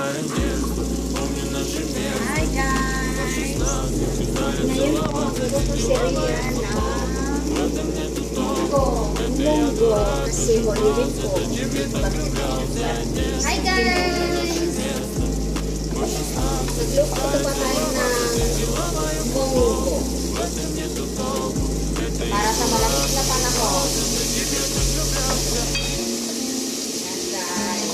Hi guys! Ngayon po, magluto po si Rihanna. Munggo. Kasi holiday po. Hi guys! Magluto pa tayo ng munggo. Para sa malamig na panahon. Yan guys.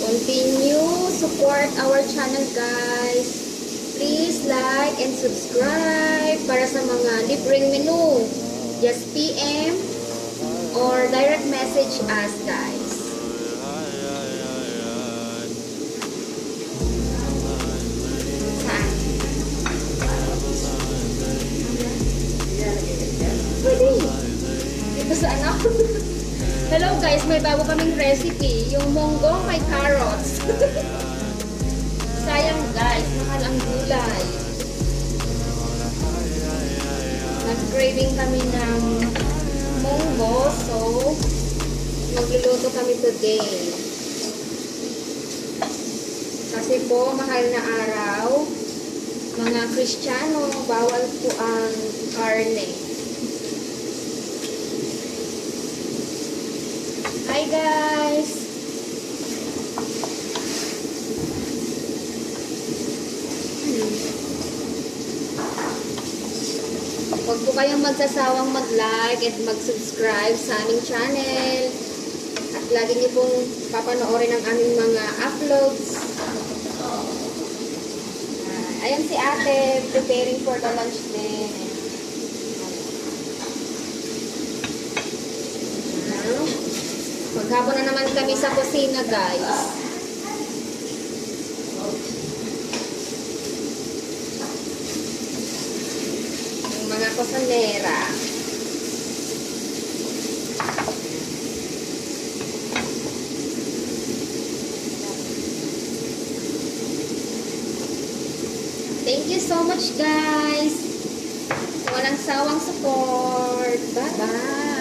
Continue support our channel guys. Please like and subscribe para sa mga libreng menu. Just PM or direct message us guys. Pwede. Dito sa anak. Hello guys, may bago kaming recipe. Yung munggo may carrots. Sayang guys, mahal ang gulay. Nag-craving kami ng munggo, so magluluto kami today. Kasi po, mahal na araw. Mga Kristiyano, bawal po ang karne. Hi guys! Huwag po kayong magsasawang mag-like at mag-subscribe sa aming channel. At lagi niyo pong papanoorin ang aming mga uploads. Ayan si ate, preparing for the lunch din. Maghapon na naman kami sa kusina, guys. Yung mga kusanera. Thank you so much, guys. Walang sawang support. Bye-bye.